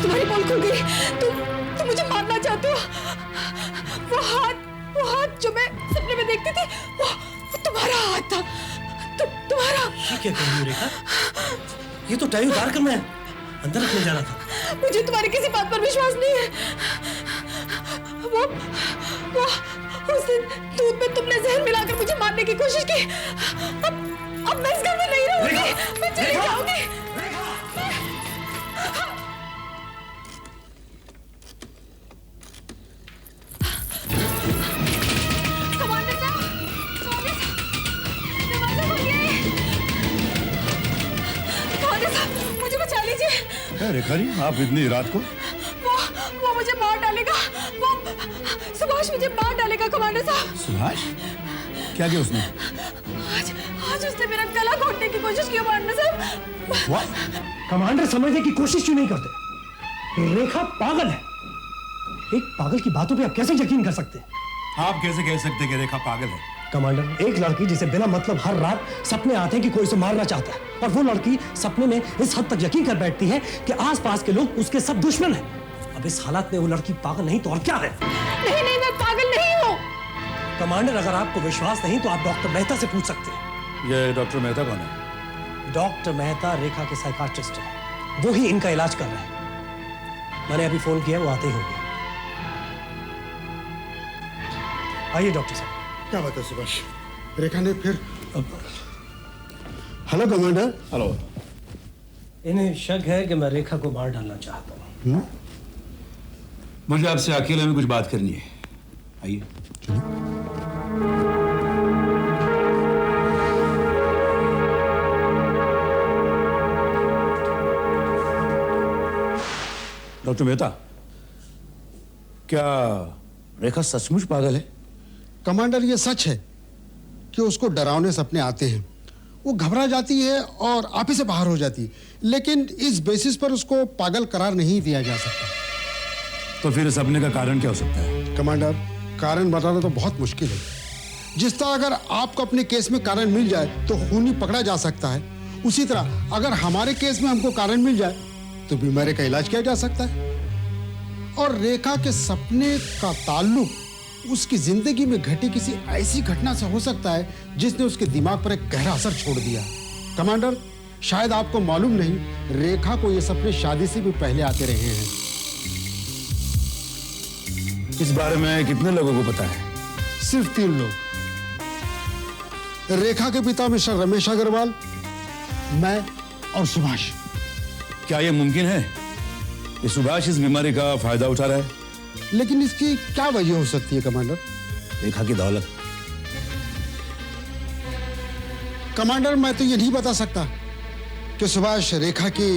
तुम्हारी पोल खुल गई। तुम मुझे मारना चाहते हो। वो हाथ जो मैं सपने में देखती थी, वो तुम्हारा हाथ था। तुम्हारा। ये क्या कह रही हो रेखा? ये तो टाई उतार कर मैं अंदर रखने जाना था। मुझे तुम्हारी किसी बात पर विश्वास नहीं है। वो उस दिन दूध में तुमने जहर मिलाकर मुझे मारने की कोशिश की। अब मैं इस घर में नहीं रहूंगी, मैं चली जाऊंगी। कमांडर साहब, दरवाजा खोलिए। कमांडर साहब, मुझे बचा लीजिए। क्या रेखा जी, आप इतनी रात को? वो मुझे मार डालेगा। वो सुभाष मुझे मार डालेगा कमांडर साहब। सुभाष? क्या किया उसने? आज उसने मेरा गला घोटने की कोशिश की कमांडर साहब। वाह! कमांडर समझने की कोशिश क्यों नहीं करते? रेखा पागल है। एक पागल की बातों पे आप कैसे यकीन कर सकते हैं? आप कैसे कह सकते हैं कि रेखा पागल है? कमांडर, एक लड़की जिसे बिना मतलब हर रात सपने आते हैं कि कोई उसे मारना चाहता है, और वो लड़की सपने में इस हद तक यकीन कर बैठती है कि आसपास के लोग उसके सब दुश्मन हैं। अब इस हालत में वो लड़की पागल नहीं तो और क्या है? नहीं, मैं पागल नहीं हूँ। कमांडर, अगर आपको विश्वास नहीं तो आप डॉक्टर मेहता से पूछ सकते हैं। ये डॉक्टर मेहता कौन है? डॉक्टर मेहता रेखा के साइकाट्रिस्ट हैं। वो ही इनका इलाज कर रहे हैं। मैंने अभी फोन किया, वो आते ही होंगे। आइए डॉक्टर साहब। क्या बात है सुभाष? रेखा ने फिर? Hello commander. हेलो। इन्हें शक है कि मैं रेखा को मार डालना चाहता हूँ। मुझे आपसे अकेले में कुछ बात करनी है। आइए। डॉक्टर मेहता, क्या रेखा सचमुच पागल है? कमांडर, ये सच है कि उसको डरावने सपने आते हैं। वो घबरा जाती है और आप ही से बाहर हो जाती है, लेकिन इस बेसिस पर उसको पागल करार नहीं दिया जा सकता। तो फिर सपने का कारण क्या हो सकता है? कमांडर, कारण बताना तो बहुत मुश्किल है। जिस तरह अगर आपको अपने केस में कारण मिल जाए तो खूनी पकड़ा जा सकता है, उसी तरह अगर हमारे केस में हमको कारण मिल जाए तो बीमारी का इलाज किया जा सकता है। और रेखा के सपने का ताल्लुक उसकी जिंदगी में घटी किसी ऐसी घटना से हो सकता है जिसने उसके दिमाग पर एक गहरा असर छोड़ दिया। कमांडर, शायद आपको मालूम नहीं, रेखा को ये सपने शादी से भी पहले आते रहे हैं। इस बारे में कितने लोगों को पता है? सिर्फ 3 लोग। रेखा के पिता मिस्टर रमेश अग्रवाल, मैं और सुभाष। क्या यह मुमकिन है कि सुभाष इस बीमारी का फायदा उठा रहा है? लेकिन इसकी क्या वजह हो सकती है कमांडर? रेखा की दौलत। कमांडर, मैं तो ये नहीं बता सकता कि सुभाष रेखा की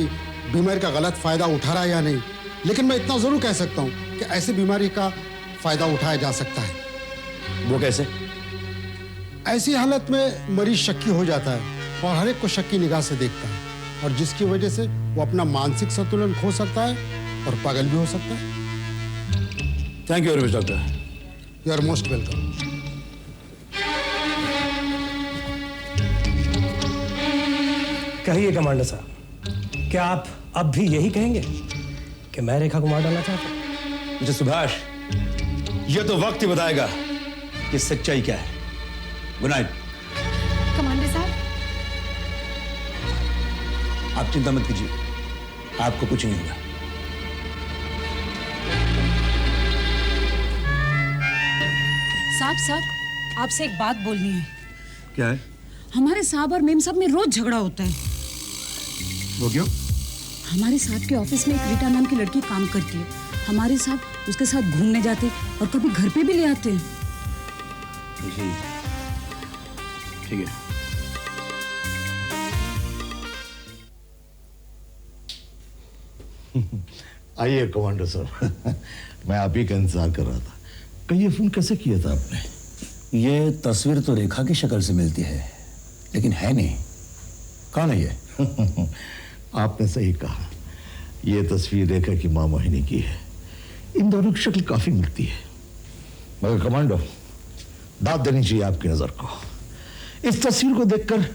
बीमारी का गलत फायदा उठा रहा है या नहीं, लेकिन मैं इतना जरूर कह सकता हूं कि ऐसी बीमारी का फायदा उठाया जा सकता है। वो कैसे? ऐसी हालत में मरीज शक्की हो जाता है और हर एक को शक्की निगाह से देखता है, और जिसकी वजह से वो अपना मानसिक संतुलन खो सकता है और पागल भी हो सकता है। Thank you very much doctor. You are most welcome. कहिए कमांडर साहब, क्या आप अब भी यही कहेंगे कि मैं रेखा को मार डालना चाहता हूं? मुझे सुभाष, यह तो वक्त ही बताएगा कि सच्चाई क्या है। Good night. कमांडर साहब, आप चिंता मत कीजिए, आपको कुछ नहीं होगा। साहब, आपसे एक बात बोलनी है। क्या है? हमारे साहब और मेम साहब में रोज झगड़ा होता है। वो क्यों? हमारे साहब के ऑफिस में एक रीटा नाम की लड़की काम करती है। हमारे साहब उसके साथ घूमने जाते और कभी घर पे भी ले आते हैं। ठीक है। आइए कमांडर साहब, मैं आप ही का इंतजार कर रहा था। कहिए, फोन कैसे किया था आपने? ये तस्वीर तो रेखा की शक्ल से मिलती है, लेकिन है नहीं। कौन है ये? आपने सही कहा, यह तस्वीर रेखा की मां मोहिनी की है। इन दोनों की शक्ल काफी मिलती है, मगर कमांडो, दाद देनी चाहिए आपकी नजर को। इस तस्वीर को देखकर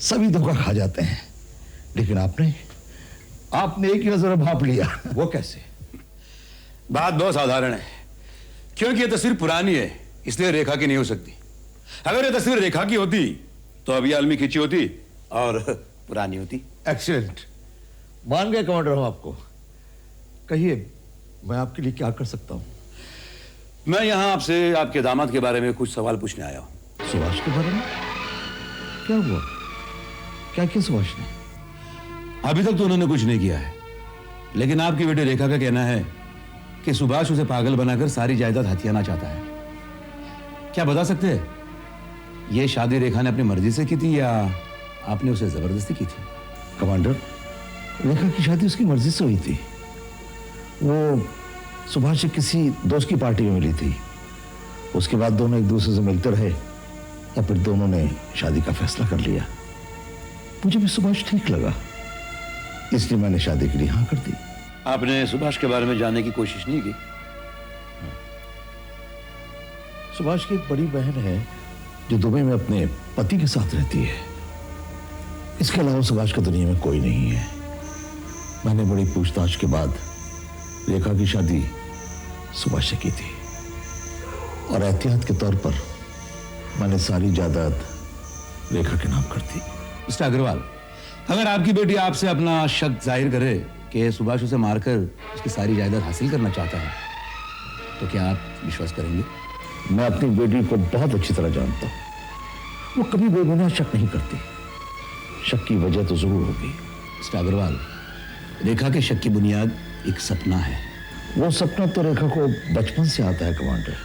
सभी धोखा खा जाते हैं, लेकिन आपने आपने एक ही नजर में भाप लिया। वो कैसे? बात बहुत साधारण है, क्योंकि ये तस्वीर पुरानी है, इसलिए रेखा की नहीं हो सकती। अगर ये तस्वीर रेखा की होती तो अभी आलमी खींची होती और पुरानी होती। एक्सीलेंट, मान गए कमांडर हम आपको। कहिए, मैं आपके लिए क्या कर सकता हूं? मैं यहां आपसे आपके दामाद के बारे में कुछ सवाल पूछने आया हूं। सुभाष के बारे में? क्या हुआ? क्या किया सुभाष ने? अभी तक तो उन्होंने कुछ नहीं किया है, लेकिन आपकी बेटी रेखा का कहना है कि सुभाष उसे पागल बनाकर सारी जायदाद हथियाना चाहता है। क्या बता सकते हैं, यह शादी रेखा ने अपनी मर्जी से की थी या आपने उसे जबरदस्ती की थी? कमांडर, रेखा की शादी उसकी मर्जी से हुई थी। वो सुभाष से किसी दोस्त की पार्टी में मिली थी। उसके बाद दोनों एक दूसरे से मिलते रहे और फिर दोनों ने शादी का फैसला कर लिया। मुझे भी सुभाष ठीक लगा, इसलिए मैंने शादी के लिए हाँ कर दी। आपने सुभाष के बारे में जानने की कोशिश नहीं की? सुभाष की एक बड़ी बहन है जो दुबई में अपने पति के साथ रहती है। इसके अलावा सुभाष का दुनिया में कोई नहीं है। मैंने बड़ी पूछताछ के बाद रेखा की शादी सुभाष से की थी और एहतियात के तौर पर मैंने सारी जायदाद रेखा के नाम कर दी। मिस्टर अग्रवाल, अगर आपकी बेटी आपसे अपना शक जाहिर करे कि सुभाष उसे मारकर उसकी सारी जायदाद हासिल करना चाहता है, तो क्या आप विश्वास करेंगे? मैं अपनी बेटी को बहुत अच्छी तरह जानता हूं। वो कभी बेगुनाह शक नहीं करती। शक की वजह तो जरूर होगी। मिस्टर अग्रवाल, रेखा के शक की बुनियाद एक सपना है। वो सपना तो रेखा को बचपन से आता है कमांडर।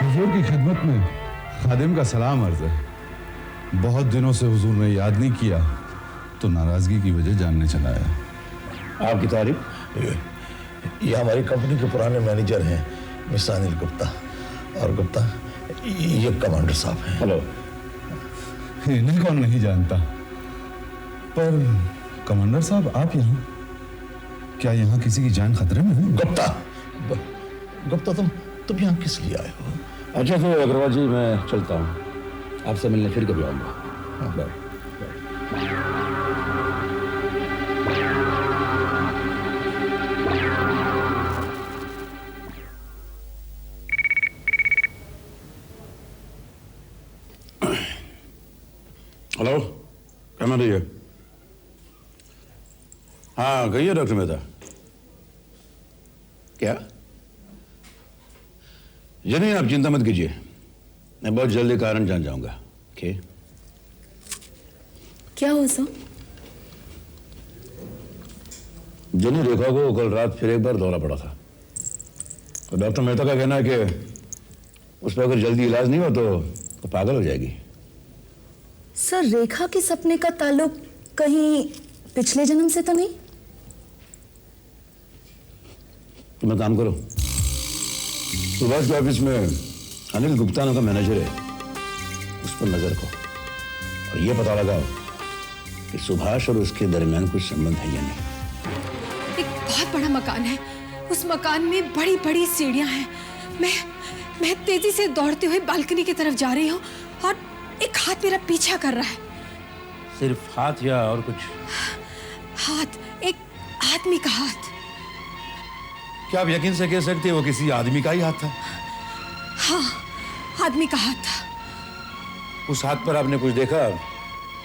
हुजूर की खिदमत में खादिम का सलाम अर्ज है। बहुत दिनों से हुजूर ने याद नहीं किया तो नाराजगी की वजह जानने चला आया। आपकी तारीफ? ये हमारी कंपनी के पुराने मैनेजर हैं मिस्टर अनिल गुप्ता। और गुप्ता, ये कमांडर साहब हैं। हेलो। इन्हें कौन नहीं जानता, पर कमांडर साहब आप यहाँ, क्या यहाँ किसी की जान खतरे में है? गुप्ता, तुम यहाँ किस लिए आए हो? अच्छा तो अग्रवाल जी, मैं चलता हूँ, आपसे मिलने फिर कभी आऊंगा। बाय। हेलो, क्या रही है? हाँ, कहिए डॉक्टर मेहता। क्या? जी नहीं, आप चिंता मत कीजिए, मैं बहुत जल्दी कारण जान जाऊंगा। ओके? क्या हुआ सर? जनी रेखा को कल रात फिर एक बार दौरा पड़ा था, तो डॉक्टर मेहता का कहना है कि उस पर अगर जल्दी इलाज नहीं हुआ तो पागल हो जाएगी। सर, रेखा के सपने का ताल्लुक कहीं पिछले जन्म से तो नहीं? तुम काम करो, सुभाष के ऑफिस में अनिल गुप्ता नाम का मैनेजर है, उस पर नजर रखो और ये पता लगाओ कि सुभाष और उसके दरमियान कुछ संबंध है या नहीं। एक बहुत बड़ा मकान है, उस मकान में बड़ी बड़ी सीढ़ियां हैं। मैं तेजी से दौड़ते हुए बालकनी की तरफ जा रही हूँ और एक हाथ मेरा पीछा कर रहा है। सिर्फ हाथ या और कुछ? हाथ, एक आदमी का हाथ। क्या आप यकीन से कह सकते हो किसी आदमी का ही हाथ था? हाँ, आदमी का हाथ था। उस हाथ पर आपने कुछ देखा?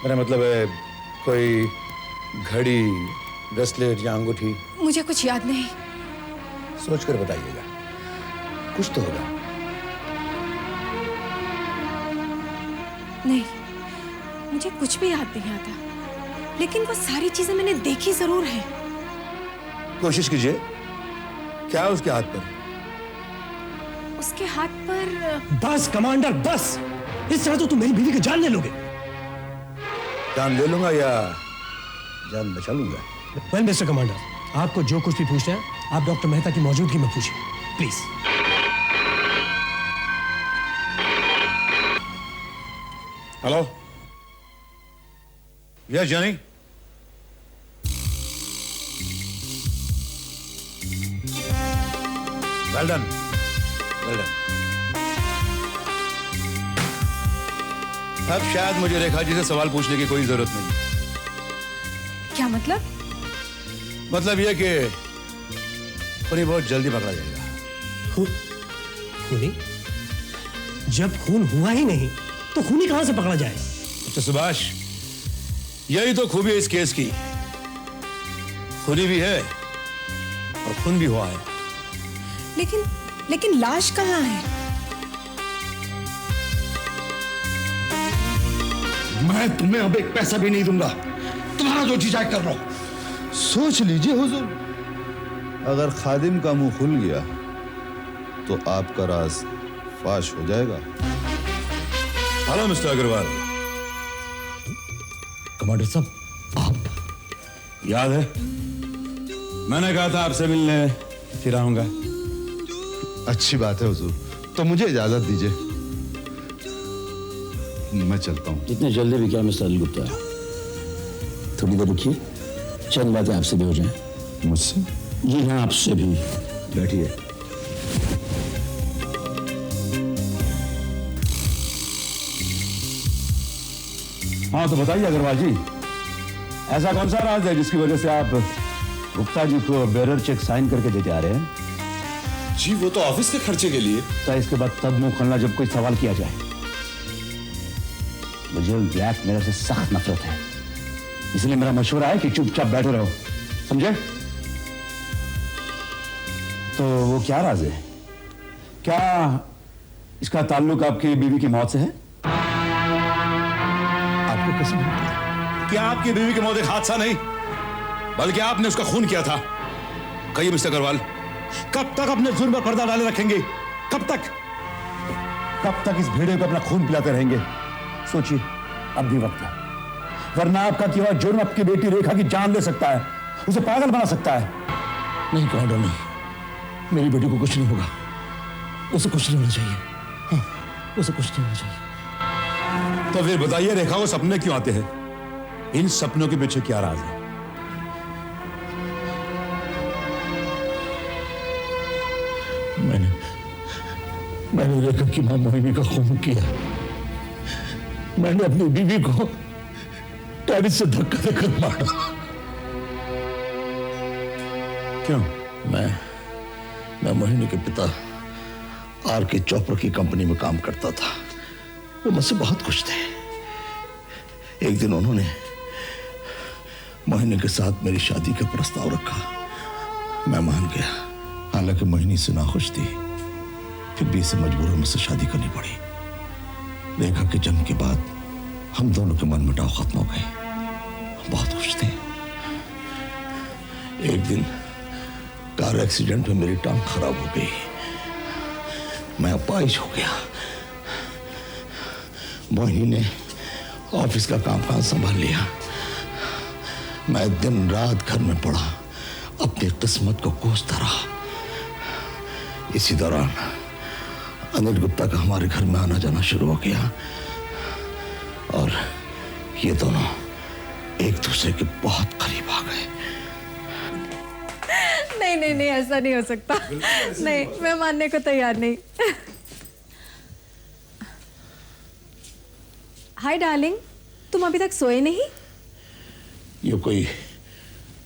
मेरा मतलब है कोई घड़ी, ब्रेसलेट या अंगूठी? मुझे कुछ याद नहीं। सोचकर बताइएगा, कुछ तो होगा। नहीं, मुझे कुछ भी याद नहीं आता, लेकिन वो सारी चीजें मैंने देखी जरूर है। कोशिश कीजिए, क्या है उसके हाथ पर? उसके हाथ पर बस कमांडर, बस। इस तरह तो तुम मेरी बीवी की जान ले लोगे। जान ले लूंगा या जान बचा लूंगा? वेल मिस्टर कमांडर, आपको जो कुछ भी पूछना है आप डॉक्टर मेहता की मौजूदगी में पूछिए, please. Hello, yes Johnny. Well done, well done. अब शायद मुझे रेखा जी से सवाल पूछने की कोई जरूरत नहीं। क्या मतलब? मतलब यह कि खूनी बहुत जल्दी पकड़ा जाएगा। खूनी? जब खून हुआ ही नहीं तो खूनी कहां से पकड़ा जाए? तो सुभाष, यही तो खूबी है इस केस की। खूनी भी है और खून भी हुआ है। लेकिन लाश कहाँ है? मैं तुम्हें अब एक पैसा भी नहीं दूंगा। तुम्हारा जो जी चाहे कर लो। सोच लीजिए हुजूर, अगर खादिम का मुंह खुल गया तो आपका राज फाश हो जाएगा। Hello mister Agarwal. कमांडर साहब, आप याद है मैंने कहा था आपसे मिलने फिर आऊंगा। अच्छी बात है हुजूर, तो मुझे इजाजत दीजिए, मैं चलता हूँ। इतने जल्दी भी क्या मिस्टर अली गुप्ता? थोड़ी देर रुकिए, चंद बातें आपसे भी हो जाएं। मुझसे? जी हाँ, आपसे भी। बैठिए। हाँ तो बताइए अग्रवाल जी, ऐसा कौन सा राज है जिसकी वजह से आप गुप्ता जी को बेरर चेक साइन करके देते आ रहे हैं? जी वो तो ऑफिस के खर्चे के लिए। तो इसके बाद तब मुंह खोलना जब कोई सवाल किया जाए। मुझे ब्लैक मेरे से सख्त नफरत है, इसलिए मेरा मशवरा है कि चुपचाप बैठे रहो, समझे? तो वो क्या राज है? क्या इसका ताल्लुक आपकी बीवी की मौत से है? आपको कैसे मालूम? क्या आपकी बीवी की मौत एक हादसा नहीं बल्कि आपने उसका खून किया था? कहिए मिस्टर अग्रवाल, कब तक अपने जुर्म पर पर्दा डाले रखेंगे? कब तक इस भेड़िए को अपना खून पिलाते रहेंगे? सोचिए, अब भी वक्त है, वरना आपका किया हुआ जुर्म आपकी बेटी रेखा की जान ले सकता है, उसे पागल बना सकता है। नहीं कमांडर, नहीं, मेरी बेटी को कुछ नहीं होगा। उसे कुछ नहीं होना चाहिए। हाँ, उसे कुछ नहीं होना चाहिए। तो फिर बताइए, रेखा को सपने क्यों आते हैं? इन सपनों के पीछे क्या राज है? मैंने रेखा की मां मोहिनी का खून किया। मैंने अपनी बीवी को टेरिस से धक्का देकर मारा। क्यों? मैं मोहिनी के पिता आर.के. चोपड़ा की कंपनी में काम करता था। वो मुझसे बहुत खुश थे। एक दिन उन्होंने मोहिनी के साथ मेरी शादी का प्रस्ताव रखा। मैं मान गया, हालांकि मोहिनी से नाखुश थी, फिर भी इसे मजबूरन मुझसे शादी करनी पड़ी। रेखा के जन्म के बाद हम दोनों के मनमुटाव खत्म हो गए। हम बहुत खुश थे। एक दिन कार एक्सीडेंट में मेरी टांग खराब हो गई। मैं अपाहिज हो गया। मोहिनी ने ऑफिस का कामकाज संभाल लिया। मैं दिन रात घर में पड़ा, अपनी किस्मत को कोसता रहा। इसी दौरान अनिल गुप्ता का हमारे घर में आना जाना शुरू हो गया और ये दोनों एक दूसरे के बहुत करीब आ गए। नहीं, ऐसा नहीं हो सकता। नहीं, मैं मानने को तैयार नहीं। हाय डार्लिंग, तुम अभी तक सोए नहीं? ये कोई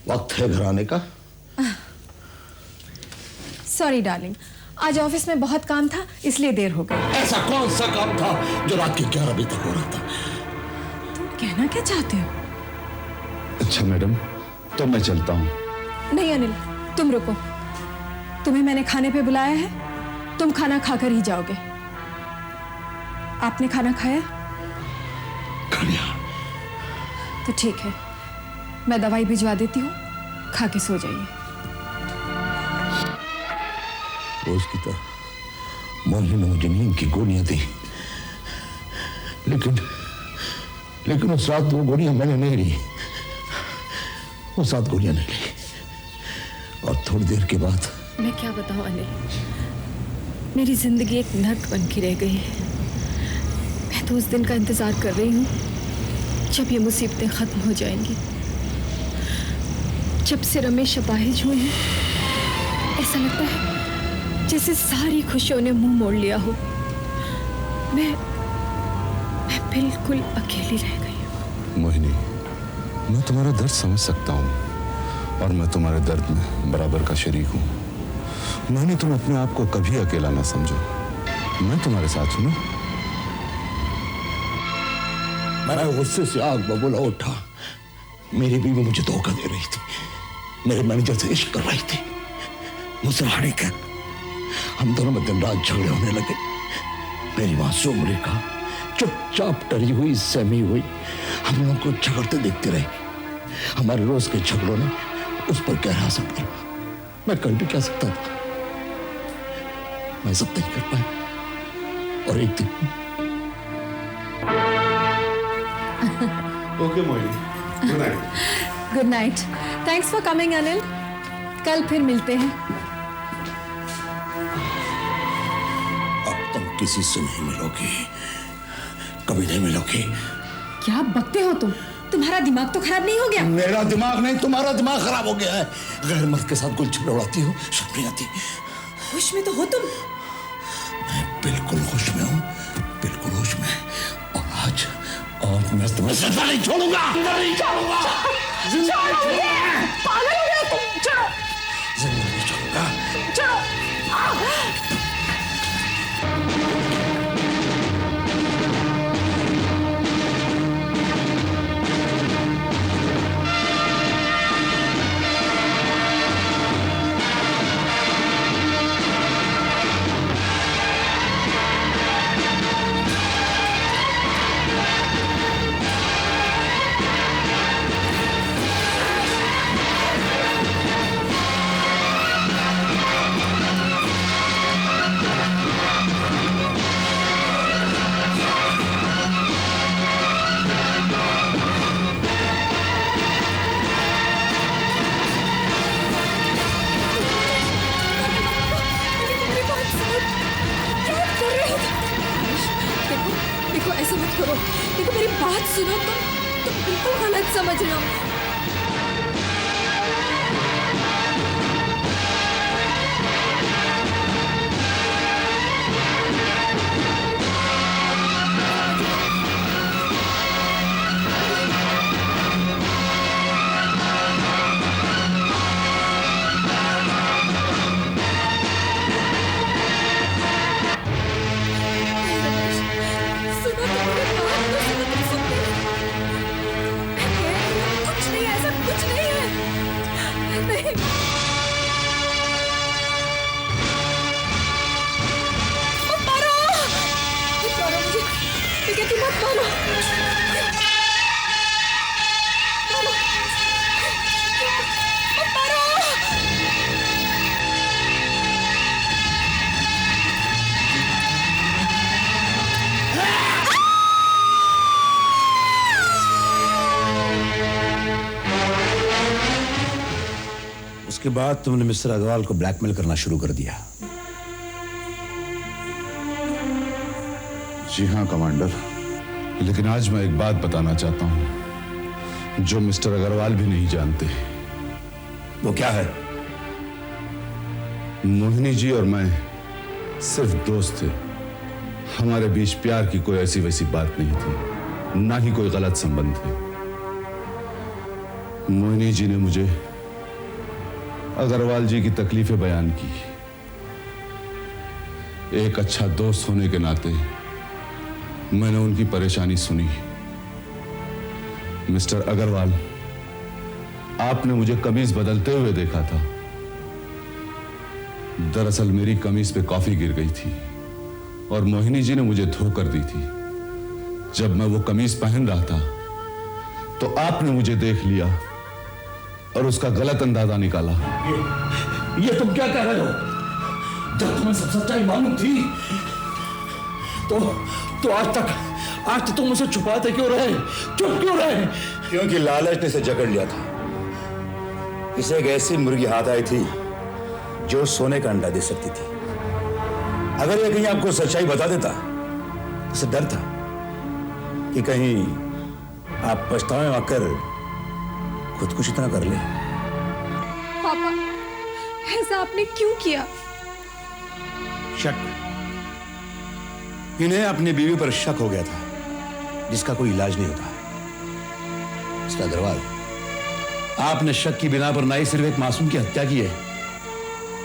वक्त है घर आने का? सॉरी डार्लिंग, आज ऑफिस में बहुत काम था, इसलिए देर हो गई। ऐसा कौन सा काम था जो रात के 11 बजे तक हो रहा था? तुम कहना क्या चाहते हो? अच्छा मैडम, तो मैं चलता हूँ। नहीं अनिल, तुम रुको। तुम्हें मैंने खाने पे बुलाया है, तुम खाना खाकर ही जाओगे। आपने खाना खाया? खा लिया। तो ठीक है, मैं दवाई भिजवा देती हूँ, खा के सो जाइए। रोज की तरह मोहिनी ने मुझे नींद की गोलियां दी, लेकिन उस रात वो गोलियां मैंने नहीं ली। वो 7 गोलियां नहीं ली। और थोड़ी देर के बाद मैं क्या बताऊं अनिल, मेरी जिंदगी एक नर्क बन के रह गई है। मैं तो उस दिन का इंतजार कर रही हूँ जब ये मुसीबतें खत्म हो जाएंगी, जब से रमेश अपाहिज हुए हैं, ऐसा लगता है जैसे सारी खुशियों ने मुंह मोड़ लिया हो। मैं बिल्कुल अकेली रह गई हूँ। मोहिनी, मैं तुम्हारा दर्द समझ सकता हूँ और मैं तुम्हारे दर्द में बराबर का शरीक हूँ। मोहिनी, तुम अपने आप को कभी अकेला ना समझो, मैं तुम्हारे साथ हूँ ना। मैं गुस्से से आग बबूला उठा। मेरी बीवी मुझे धोखा दे रही थी, मेरे मैनेजर से इश्क कर रही थी, मुझसे हारे कर। हम दोनों में दिन रात झगड़े होने लगे। मेरी मासूम रेखा चुपचाप डरी हुई, सहमी हुई, हम लोगों को झगड़ते देखते रही। हमारे रोज के झगड़ों ने उस पर गहरा असर पड़ा। मैं कर भी क्या सकता था, मैं सब नहीं कर पाया। और एक दिन okay Mohini, good night. Good night. Thanks for coming Anil. कल फिर मिलते हैं। अब तुम किसी से नहीं मिलोगी, कभी नहीं मिलोगी। क्या बकते हो तुम? तुम्हारा दिमाग तो खराब नहीं हो गया? मेरा दिमाग नहीं, तुम्हारा दिमाग खराब हो गया है। गैर मर्द के साथ गुलछड़ उड़ाती हो, शर्म नहीं आती? होश में तो हो तुम। मैं बिल्कुल होश में हूँ, बिल्कुल होश में। और आज मैं तुम्हें जिंदा नहीं छोड़ूंगा, जिंदा नहीं छोड़ूंगा, जिंदा नहीं छोड़ूंगा। पागल हो गए तुम? चलो जिंदा नहीं छोड़ूंगा। देखो ऐसा मत करो। देखो मेरी बात सुनो, तुम बिल्कुल गलत समझ रहे हो। उसके बाद तुमने मिस्टर अग्रवाल को ब्लैकमेल करना शुरू कर दिया। जी हाँ कमांडर, लेकिन आज मैं एक बात बताना चाहता हूं जो मिस्टर अग्रवाल भी नहीं जानते। वो क्या है? मोहिनी जी और मैं सिर्फ दोस्त थे। हमारे बीच प्यार की कोई ऐसी वैसी बात नहीं थी, ना ही कोई गलत संबंध थे। मोहिनी जी ने मुझे अग्रवाल जी की तकलीफें बयान की। एक अच्छा दोस्त होने के नाते मैंने उनकी परेशानी सुनी। मिस्टर अग्रवाल, आपने मुझे कमीज बदलते हुए देखा था। दरअसल मेरी कमीज पे कॉफी गिर गई थी और मोहिनी जी ने मुझे धोकर दी थी। जब मैं वो कमीज पहन रहा था तो आपने मुझे देख लिया और उसका गलत अंदाजा निकाला। ये तुम क्या कह रहे हो? जब तुम्हें सब सच्चाई मालूम थी तो आज तक तुम मुझे छुपाते क्यों रहे? चुप क्यों रहे? क्योंकि लालच ने इसे जकड़ लिया था। इसे एक ऐसी मुर्गी हाथ आई थी जो सोने का अंडा दे सकती थी। अगर ये कहीं आपको सच्चाई बता देता, उसे डर था कि कहीं आप पछताएं आकर खुदकुशी इतना कर ले। पापा, ऐसा आपने क्यों किया? शक, इन्हें अपनी बीवी पर शक हो गया था जिसका कोई इलाज नहीं होता। मिस्टर अग्रवाल, आपने शक की बिना पर ना ही सिर्फ एक मासूम की हत्या की है,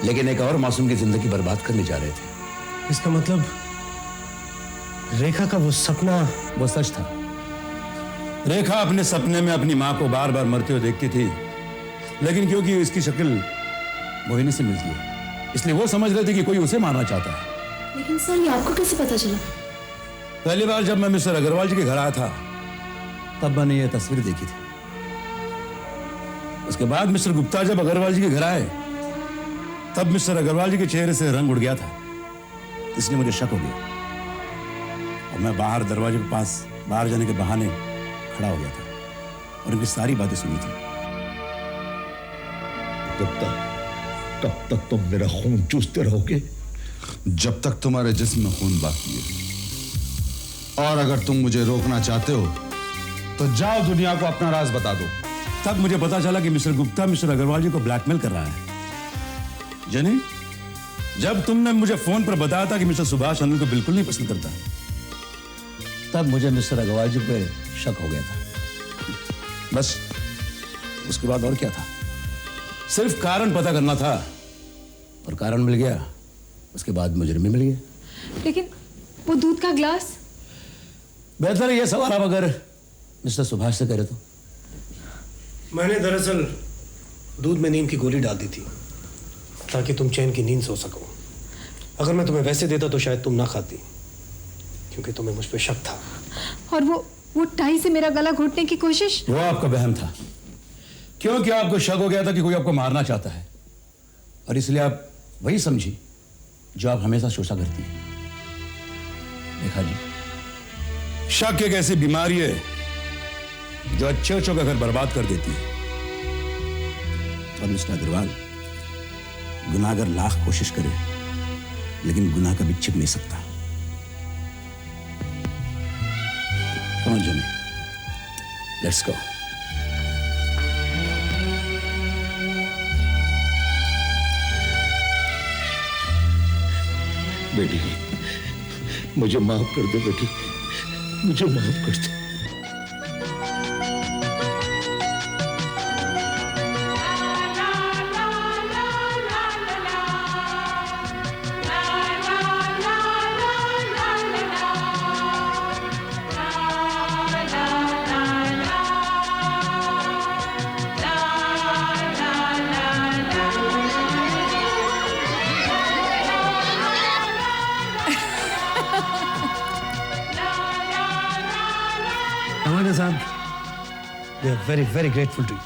लेकिन एक और मासूम की जिंदगी बर्बाद करने जा रहे थे। इसका मतलब रेखा का वो सपना वो सच था। रेखा अपने सपने में अपनी मां को बार बार मरते हुए देखती थी, लेकिन क्योंकि इसकी शक्ल मोहिनी से मिलती है, इसलिए वो समझ रहे थे कि कोई उसे मारना चाहता है। लेकिन सर, ये आपको कैसे पता चला? पहली बार जब मैं मिस्टर अग्रवाल जी के घर आया था तब मैंने ये तस्वीर देखी थी। उसके बाद मिस्टर गुप्ता जब अग्रवाल जी के घर आए तब मिस्टर अग्रवाल जी के चेहरे से रंग उड़ गया था, इसलिए मुझे शक हो गया और मैं बाहर दरवाजे के पास बाहर जाने के बहाने खड़ा हो गया था और उनकी सारी बातें सुनी थी। तब तक तुम मेरा खून चूसते रहोगे जब तक तुम्हारे जिस्म में खून बाकी है। और अगर तुम मुझे रोकना चाहते हो तो जाओ दुनिया को अपना राज बता दो। तब मुझे पता चला कि मिस्टर गुप्ता मिस्टर अग्रवाल जी को ब्लैकमेल कर रहा है। जनी, जब तुमने मुझे फोन पर बताया था कि मिस्टर सुभाष अनिल को बिल्कुल नहीं पसंद करता, तब मुझे मिस्टर अग्रवाल जी पे शक हो गया था। बस उसके बाद और क्या था, सिर्फ कारण पता करना था और कारण मिल गया। उसके बाद मुजरिम भी मिल गया। लेकिन वो दूध का ग्लास? बेहतर है ये सवाल आप अगर मिस्टर सुभाष से करे तो। मैंने दरअसल दूध में नींद की गोली डाल दी थी ताकि तुम चैन की नींद सो सको। अगर मैं तुम्हें वैसे देता तो शायद तुम ना खाती, क्योंकि तुम्हें मुझ पर शक था। और वो टाई से मेरा गला घोटने की कोशिश? वो आपका वहम था, क्योंकि आपको शक हो गया था कि कोई आपको मारना चाहता है और इसलिए आप वही समझी जो आप हमेशा सोचा करती है। देखा जी, शक एक ऐसी बीमारी है जो अच्छे अच्छों का घर बर्बाद कर देती है। और मिस्टर अग्रवाल, गुनाहगार लाख कोशिश करे लेकिन गुनाह कभी छिप नहीं सकता। Come on, Jenny. Let's go. बेटी, मुझे माफ कर दे बेटी, मुझे माफ कर दे। कमांडर साहब, we are very very grateful to you.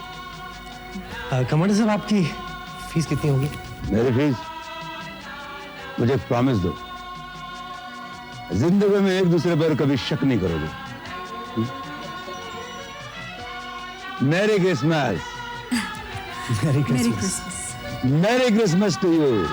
Commander साहब, आपकी फीस कितनी होगी? मेरी फीस? मुझे प्रॉमिस दो, जिंदगी में एक दूसरे पर कभी शक नहीं करोगे। मेरी Christmas. Merry merry Christmas. Christmas. Merry Christmas to you.